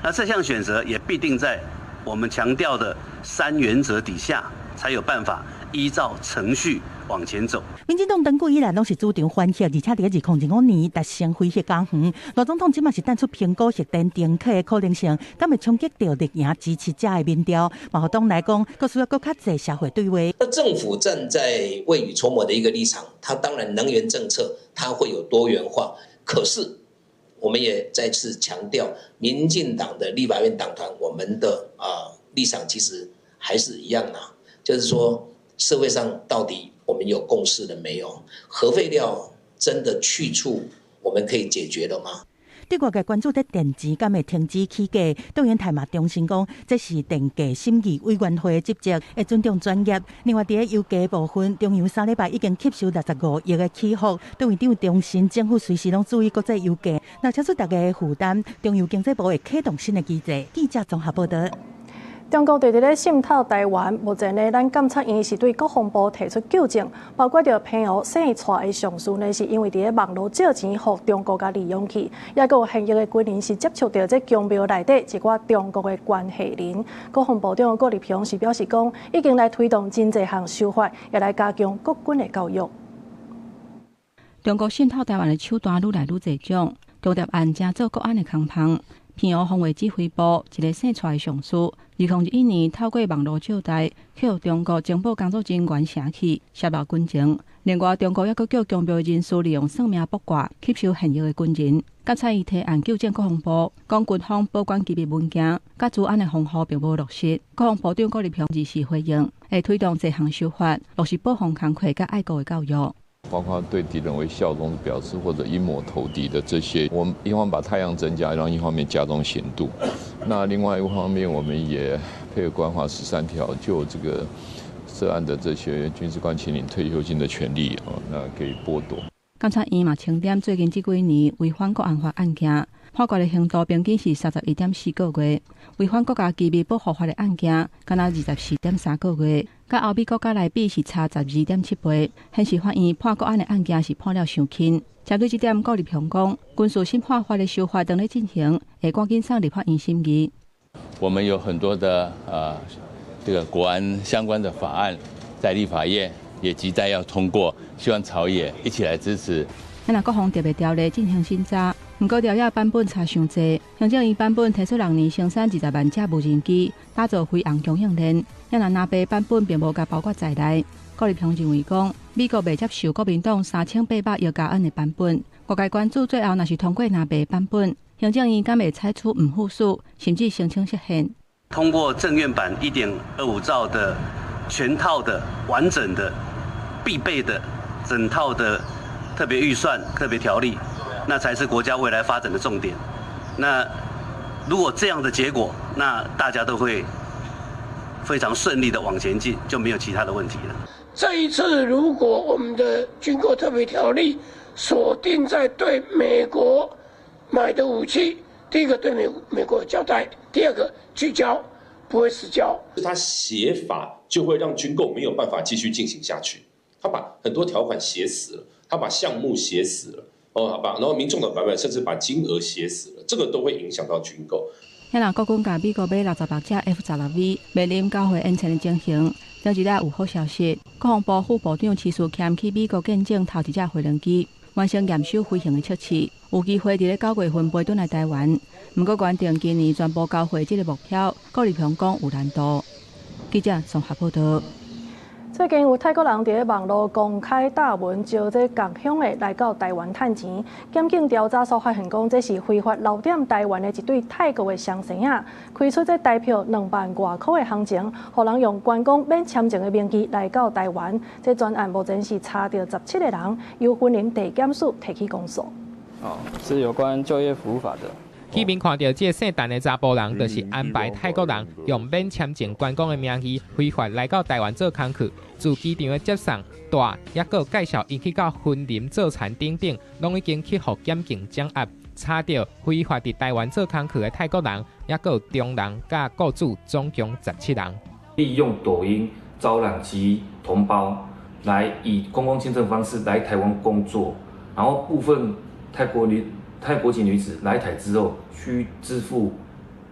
Speaker 6: 那这项选择也必定在我们强调的3原则底下，才有办法依照程序往前走。
Speaker 3: 民进党长久以来拢是主张反核，而且伫2005年达成非核家园。罗总统即马是等出评估核电停课的可能性，敢会冲击到立营支持者的民调？马党来讲，佫需要佫较侪社会对话。
Speaker 7: 那政府站在未雨绸缪的一个立场，它当然能源政策它会有多元化，可是我们也再次强调，民进党的立法院党团，我们的立场其实还是一样啊，就是说社会上到底我们有共识了没有？核废料真的去处我们可以解决了吗？
Speaker 3: 对外界关注在电池敢会停止起价，杜英泰嘛重申讲，这是电价审议委员会的职责，会尊重专业。另外，在油价部分，中油3礼拜已经吸收65亿的起伏。杜院长重申，政府随时拢注意国际油价，若超出大家的负担，中油经济部会启动新的机制。记者综合报道。
Speaker 1: 中国直直咧渗透台湾，目前呢，咱监察院是对国防部提出纠正，包括着澎湖生出的上诉呢，是因为伫咧网络借钱互中国甲利用去，也有现役的军人是接触到这公庙内底一寡中国的关系人。国防部长郭立雄是表示讲，已经来推动真侪项修法，也来加强国军的教育。
Speaker 8: 中国渗透台湾的手段愈来愈侪种，中调案正做国安的空棒。澎湖防卫指挥部一个生出的上诉，2021年透过网络借贷，去中国情报工作人员城去泄露军情。另外，中国也佫叫公庙人士利用算命卜卦吸收现役的军人。监察院提案纠正国防部，讲军方保管机密文件、甲治安的防护并无落实。国防部长郭立雄二是回应，会推动这项修法，落实保防工课甲爱国的教育。
Speaker 9: 包括对敌人为效忠的表示，或者阴谋投敌的这些，我们一方面把太阳增加，然后一方面加重刑度。那另外一方面，我们也配合国安法13条，就这个涉案的这些军事官请领退休金的权利那可以剥夺。
Speaker 8: 监察院嘛清点最近这几年违反国安法案件，判决的刑度平均是31.4个月；违反国家机密保护法的案件，敢若24.3个月。甲欧美国家来比是差12.7倍，显示法院判国安的案件是判了伤轻。针对这点，郭立雄讲，军事审判法的修法正在进行，会赶紧上立法院审议。
Speaker 27: 我们有很多的这个国安相关的法案在立法院也亟待要通过，希望朝野一起来支持。
Speaker 8: 咱若各方特别条例进行审查，不过条例版本差伤济。行政院版本提出6年生产20万架无人机，打造非红供应链。也若纳白版本并无甲包括在内。郭立雄认为讲，美国未接受国民党3800亿加恩的版本，外界关注最后若是通过纳白版本，行政院敢会采取唔附属，甚至声称实现。
Speaker 6: 通过政院版1.25兆的全套的完整的必备的整套的特别预算、特别条例，那才是国家未来发展的重点。那如果这样的结果，那大家都会非常顺利的往前进，就没有其他的问题了。
Speaker 28: 这一次，如果我们的军购特别条例锁定在对美国买的武器，第一个对美国交代，第二个聚焦，不会失焦。
Speaker 29: 他写法就会让军购没有办法继续进行下去，他把很多条款写死了，他把项目写死了，然后民众的版本甚至把金额写死了，这个都会影响到军购。
Speaker 8: 遐人国军甲美国买66架 F-16V， 面临交会延前的情形。了一日有好消息，国防部副部长徐树谦去美国见证头一架飞轮机完成验收飞行的测试，有机会伫咧9月份飞转来台湾。不过，原定今年全部交会这个目标，国立香港有难度。记者综合报道。
Speaker 1: 最近有泰国人伫网络公开打文，招这各乡的来到台湾趁钱。检警调查所发现，讲这是非法漏点台湾的一对泰国的双生仔，开出这代表2万外块的行情，互人用观光免签证的名义来到台湾。这专案目前是查到17个人，由婚姻地检署提起公诉。
Speaker 10: 是有关就业服务法的。
Speaker 11: 市民看到这姓陈的查甫人，就是安排泰国人用免签证观光的名义，非法来到台湾做工课。自机场的接送、带，也个介绍因去到婚林做田等等，拢已经去互检警掌握。查到非法伫台湾做工课的泰国人，也个有中人甲雇主，总共17人。
Speaker 12: 利用抖音招揽其同胞，来以观光签证方式来台湾工作，然后部分泰国籍女子来台之后，需支付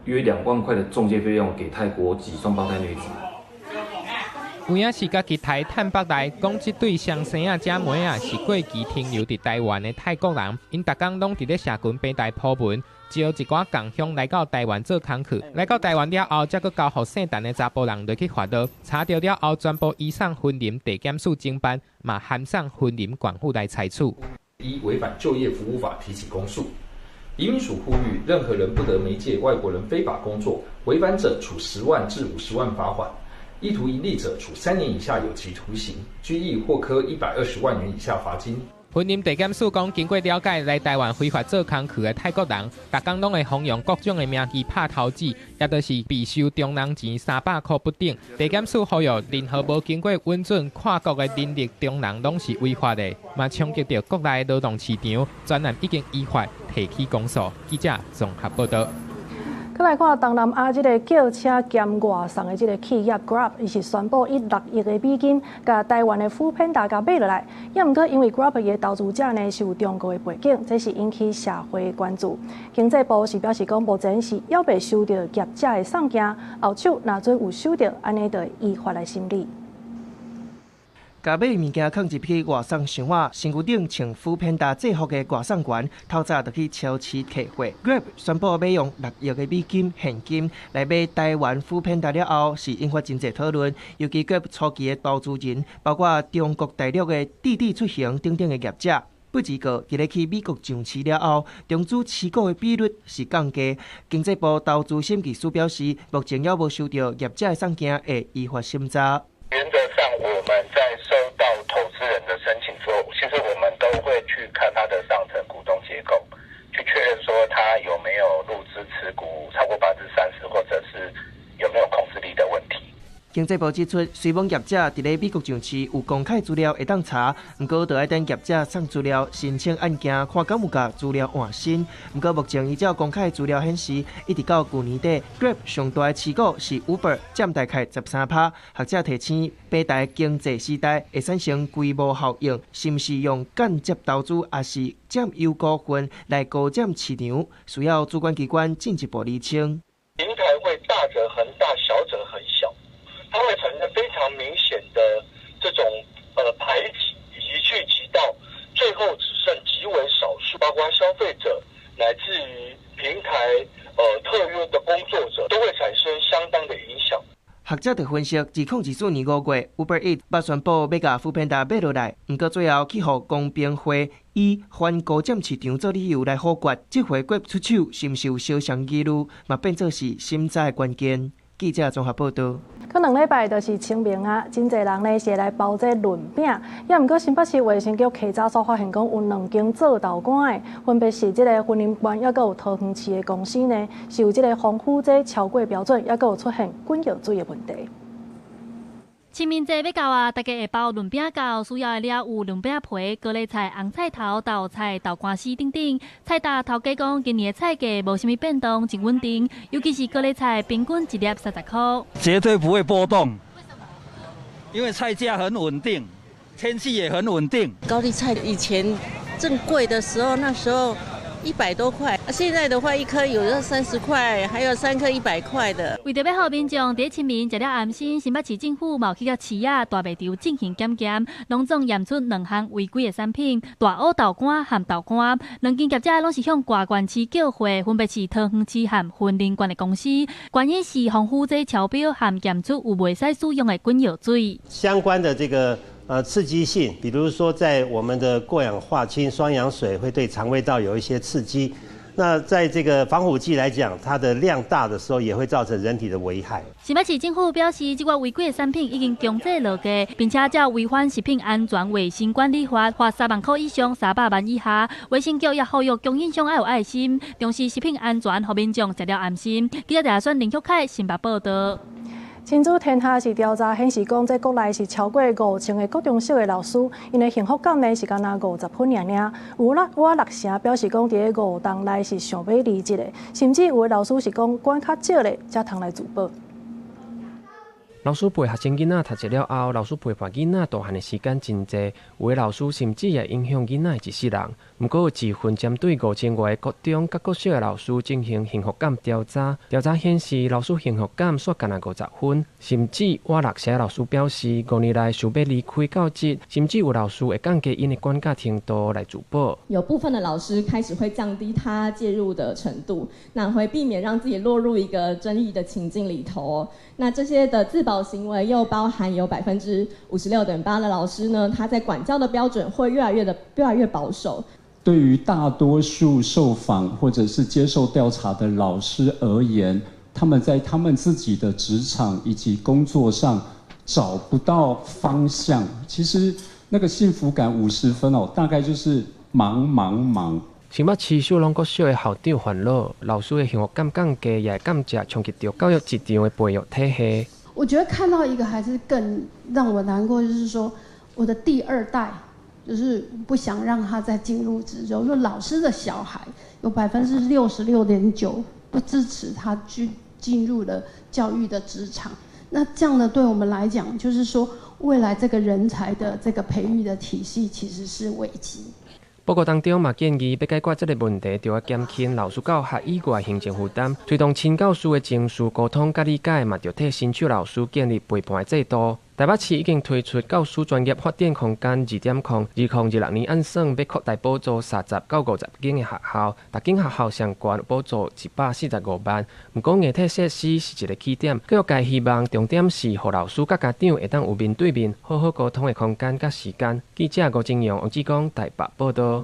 Speaker 12: 约2万块的中介费用给泰国籍双胞胎女子。
Speaker 11: 有影是家己台探北来，讲这对双生仔姐妹啊是过期停留伫台湾的泰国人，因逐工拢伫咧社群平台铺文，招一寡共乡来到台湾做工课。来到台湾了后，才佫交互姓陈的查甫人落去法律，查到了后，全部移送婚林地检署侦办，嘛函送婚林管户来裁处。
Speaker 14: 依违反就业服务法提起公诉。移民署呼吁，任何人不得媒介外国人非法工作，违反者处10万至50万罚款。意图盈利者处3年以下有期徒刑、拘役或科120万元以下罚金。
Speaker 11: 婚林地检署讲，经过了解，来台湾非法做工课的泰国人，逐工拢会访用各种的名义拍头子，也就是必收中人钱300块不等。地检署呼吁，任何无经过允准跨国的人力中人，拢是违法的，嘛冲击到国内劳动市场。专案已经依法提起公诉。记者综合报道。
Speaker 1: 再来看东南亚这个叫车兼外送的这个企业 Grab， 伊是宣布以6亿的美金，甲台湾的foodpanda甲买落来。也毋过因为 Grab 的投资者呢是有中国的背景，这是引起社会关注。经济部是表示讲，目前是还未收到业者的送件，后手若准有收到，安尼就会依法来审理。
Speaker 15: 甲买物件放入去外送箱仔，身躯顶穿foodpanda制服的外送员，透早就去超市摕货。Grab 宣布要用6亿的美金现金来买台湾foodpanda了后，是引发真济讨论。尤其 Grab 初期的投资人，包括中国大陆的滴滴出行等等的业者。不止个，伫咧去美国上市了后，中资持股的比率是降低。经济部投资审计署表示，目前还无收到业者的送件会依法审查。
Speaker 17: 原则上，我们在收到投资人的申请之后，其实我们都会去看他的上层股东结构，去确认说他有没有入资持股超过30%，或者是有没有控制力的问题。
Speaker 15: 经济部指出，虽望业者伫咧美国上市有公开资料会当查，不过就要等业者送资料申请案件，看敢有甲资料换新。不过目前依照公开资料显示，一直到去年底 ，Grab 上大的持股是 Uber， 占大概13%。学者提醒，北大经济时代会产生规模效应，是毋是用间接投资，还是占有股份来高占市场，需要主管机关进一步厘清。
Speaker 17: 平台会大者恒大，小者恒小。它会产生非常明显的这种排挤，以及聚集到最后只剩极为少数，包括消费者乃至于平台特约的工作者，都会产生相当的影响。
Speaker 15: 学者就分析，自2014年5月 ，Uber Eats 捌宣布要甲foodpanda买落来，不过最后去互公平会以反高占市场做理由来否决。这回Grab出手是毋是有小相疑虑，嘛变作是审查的关键。记者综合报道。
Speaker 1: 可2礼拜就是清明啊，真侪人呢是来包这润饼，也毋过新北市卫生局稽查所发现讲，有2间做豆干的，分别是这个婚林关，也有桃园市的公司呢，是有这个防腐剂超过标准，也有出现滚药水的问题。
Speaker 18: 清明节要到啊，大家会包润饼糕，需要的料有润饼皮、高丽菜、红菜头、豆菜、豆干丝等等。菜单头家讲，今年的菜价无啥物变动，真稳定，尤其是高丽菜，平均1粒30块。
Speaker 19: 绝对不会波动，因为菜价很稳定，天气也很稳定。
Speaker 20: 高丽菜以前正贵的时候，那时候
Speaker 2: 100多块，现在的话1颗有的30块，还有3颗100块的。
Speaker 18: 为着要让民众在清明食了安心，新北市政府嘛有去到市仔大卖场进行检验，拢总验出2项违规的产品：大乌豆干和豆干。两间业者拢是向大关市缴费，分别是桃园市和云林县的公司。原因是防腐剂超标和验出有袂使使用的滚药水。
Speaker 5: 相关的这个刺激性，比如说在我们的过氧化氢双氧水会对肠胃道有一些刺激。那在这个防腐剂来讲，它的量大的时候也会造成人体的危害。
Speaker 18: 新北市政府表示，这款违规的产品已经强制落架，并且照违反食品安全卫生管理法，罚3万块以上300万以下。卫生局也呼吁供应商要有爱心，重视食品安全，让民众食了安心。记者陈选林旭凯新北报道。
Speaker 1: 亲子天下是调查显示讲，在国内是超过5000个高中小的老师，因的幸福感呢是敢若50分尔尔。有6成表示讲，伫个5档内是上要离职的，甚至有的老师是讲管较少的才通来自保。
Speaker 13: 老师陪学生囡仔读册了后，老师陪伴囡仔大汉的时间真济，有的老师甚至也影响囡仔的一世人。不过有一份针对5000外国中甲国小的老师进行幸福感调查，调查显示老师幸福感煞敢若50分，甚至6成的老师表示5年来想要离开教职，甚至有老师会降低因的管教程度来自保。
Speaker 16: 有部分的老师开始会降低他介入的程度，那会避免让自己落入一个争议的情境里头。那这些的自保行为又包含有56.8%的老师呢，他在管教的标准会越来越保守。
Speaker 20: 对于大多数受访或者是接受调查的老师而言，他们在他们自己的职场以及工作上找不到方向。其实那个幸福感50分哦，大概就是忙。
Speaker 13: 新北市小龙国小的校长烦恼，老师的幸福感降低，也感谢冲击到教育质量的培育体系。
Speaker 21: 我觉得看到一个还是更让我难过，就是说我的第2代，就是不想让他再进入职中。就老师的小孩有66.9%不支持他去进入了教育的职场。那这样的对我们来讲，就是说未来这个人才的这个培育的体系其实是危机。
Speaker 13: 报告当中嘛建议，要解决这个问题，就要减轻老师教学以外行政负担，推动亲教师的情绪沟通甲理解，嘛，就替新手老师建立陪伴的制度。台北市已经推出教师专业发展空间2.0，2026年按算要扩大补助30到50间的学校，每间学校上悬补助145万。不过硬体设施是一个起点，教育界希望重点是，让老师甲家长会当有面对面好好沟通的空间甲时间。记者吴正阳、王志光台北报道。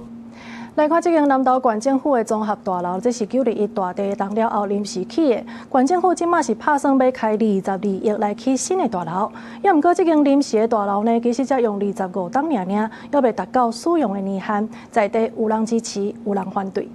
Speaker 1: 来看这间南投县政府的综合大楼，这是921大地动了后临时起的。县政府即马是打算要开22亿来起新的大楼，也毋过这间临时的大楼呢，其实才用25档尔，要未达到使用的年限，在地有人支持，有人反对。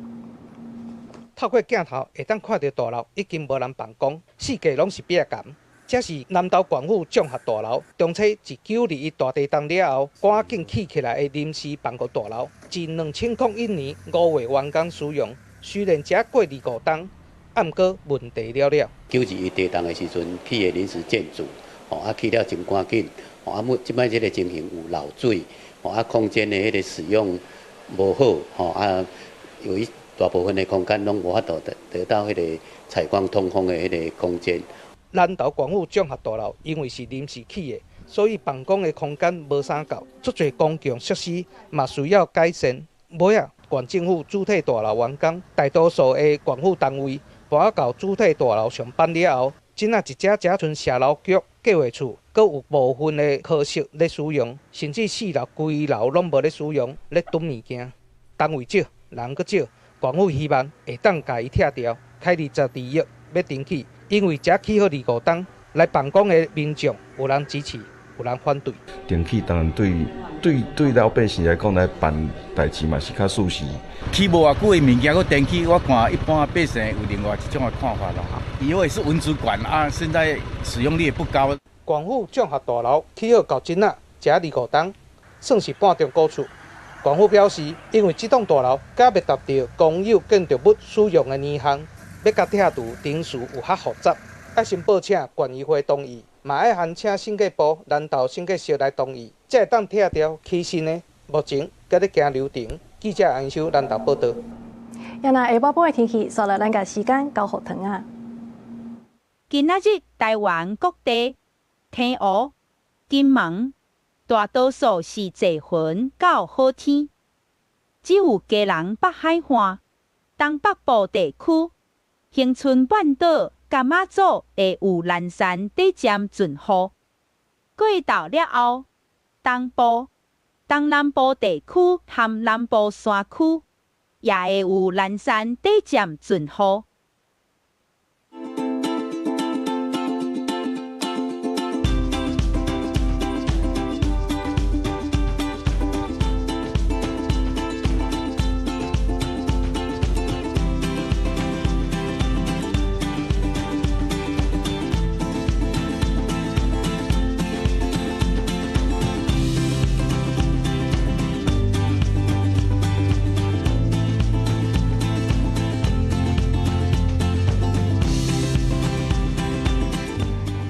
Speaker 22: 透过镜头会当看到大楼已经无人办公，四界拢是壁杆。这是南投县府综合大楼，中车自921大地震了后，赶紧起来的临时办公大楼，自2001年5月完工使用。虽然才过25档，毋过问题了了。
Speaker 24: 921地震的时阵起的临时建筑，起了真赶紧，即摆这个情形有漏水，空间的迄个使用无好，由于大部分的空间拢无法度得到迄个采光通风的迄个空间。
Speaker 22: 南投县府综合大楼因为是临时起的，所以办公的空间无啥够，足侪公共设施嘛需要改善。尾啊，县政府主体大楼完工，大多数的县府单位搬到主体大楼上班了后，只一只剩社楼局、计划处，阁有部分的科室咧使用，甚至4楼规楼拢无咧使用，咧囤物件。单位少，人阁少，县府希望会当甲伊拆掉，开22亿要重启。因为只起好25档来办公的民众，有人支持，有人反对。
Speaker 25: 重启当然对老百姓来讲来办代志嘛是较舒适。
Speaker 19: 起无偌久的物件，佮重启，我看一般百姓有另外一种的看法啦。以后也是文资馆啊，现在使用率也不高。
Speaker 22: 县府综合大楼起好到今仔，只25档，算是半中古厝。县府表示，因为这栋大楼甲未达到公有建筑物使用的年限。要甲拆除程序有较复杂，要先报请县议会同意，嘛要函请审计部、南投审计室来同意，才会当拆掉起新的。目前搁咧行流程。记者安修南投报道。
Speaker 1: 也那下晡半的天气，所来咱个时间交互糖啊。
Speaker 3: 今仔日台湾各地天乌、金门大多数是侪云到好天，只有基隆北海岸、东北部地区、恒春半岛、甲马祖会有南山短暂阵雨。过到了后，东部、东南部地区和南部山区也会有南山短暂阵雨。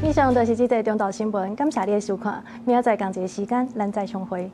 Speaker 1: 以上就是这则中岛新闻，感谢你的收看。明仔载同一个时间，咱再相会。